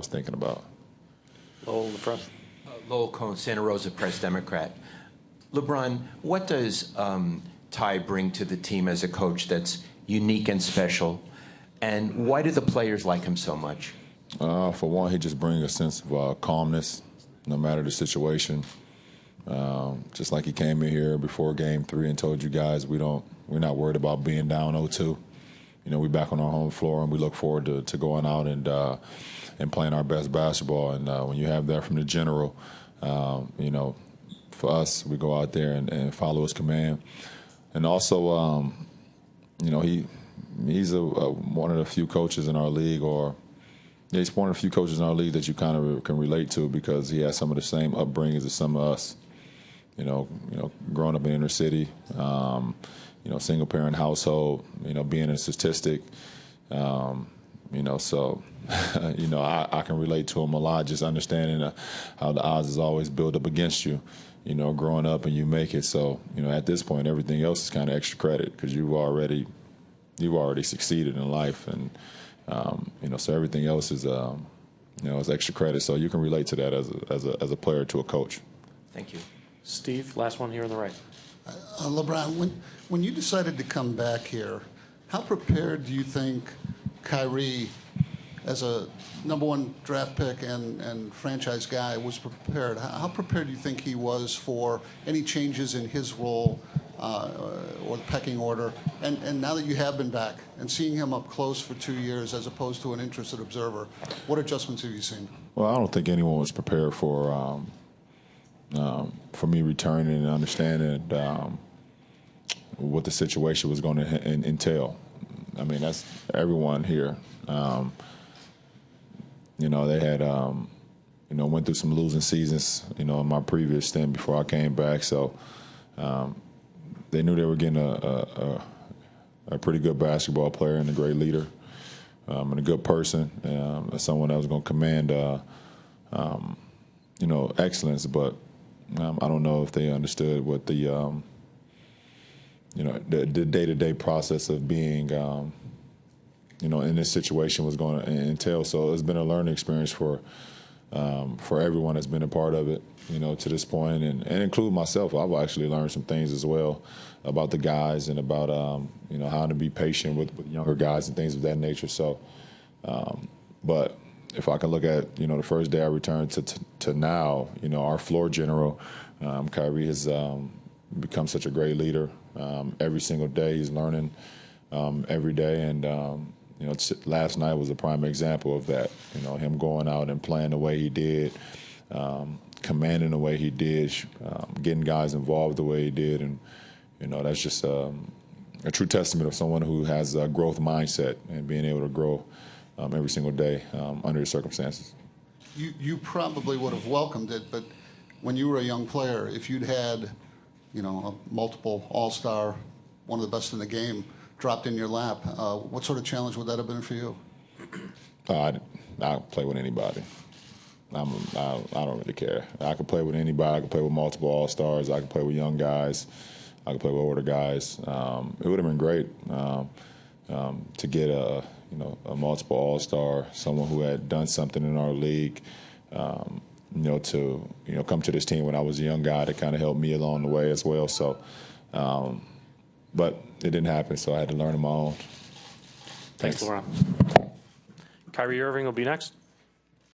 was thinking about. Lowell in the front. Lowell Cohn, Santa Rosa Press Democrat. LeBron, what does Ty bring to the team as a coach that's unique and special? And why do the players like him so much? For one, he just brings a sense of calmness, no matter the situation. Just like he came in here before Game 3 and told you guys we're not worried about being down 0-2. You know, we're back on our home floor and we look forward to going out and playing our best basketball. And when you have that from the general, you know, for us, we go out there and follow his command. And also, you know, he's one of the few coaches in our league, he's one of the few coaches in our league that you kind of can relate to because he has some of the same upbringings as some of us. You know, growing up in inner city, you know, single parent household, you know, being a statistic, you know, so, you know, I can relate to him a lot, just understanding how the odds is always built up against you, you know, growing up and you make it. So, you know, at this point, everything else is kind of extra credit because you've already succeeded in life. And, you know, so everything else is, you know, is extra credit. So you can relate to that as a player to a coach. Thank you. Steve, last one here on the right. LeBron, when you decided to come back here, how prepared do you think Kyrie, as a #1 draft pick and franchise guy, was prepared? How prepared do you think he was for any changes in his role or the pecking order? And now that you have been back and seeing him up close for 2 years as opposed to an interested observer, what adjustments have you seen? Well, I don't think anyone was prepared for me returning and understanding what the situation was going to entail. I mean, that's everyone here. You know, they had, you know, went through some losing seasons, you know, in my previous stint before I came back. So they knew they were getting a pretty good basketball player and a great leader and a good person, someone that was going to command, you know, excellence. But I don't know if they understood what the, you know, the day-to-day process of being, you know, in this situation was going to entail. So it's been a learning experience for everyone that's been a part of it, you know, to this point, and include myself. I've actually learned some things as well about the guys and about, you know, how to be patient with younger guys and things of that nature. So, but if I can look at, you know, the first day I returned to now, you know, our floor general, Kyrie has become such a great leader. Every single day he's learning every day. And, you know, last night was a prime example of that, you know, him going out and playing the way he did, commanding the way he did, getting guys involved the way he did. And, you know, that's just a true testament of someone who has a growth mindset and being able to grow every single day under the circumstances. You probably would have welcomed it, but when you were a young player, if you'd had, you know, a multiple all-star, one of the best in the game, dropped in your lap, what sort of challenge would that have been for you? I'll play with anybody. I don't really care. I could play with anybody. I could play with multiple all-stars. I could play with young guys. I could play with older guys. It would have been great to get a multiple all-star, someone who had done something in our league, you know, to, you know, come to this team when I was a young guy to kind of help me along the way as well. So, but it didn't happen, so I had to learn on my own. Thanks, LeBron. Kyrie Irving will be next.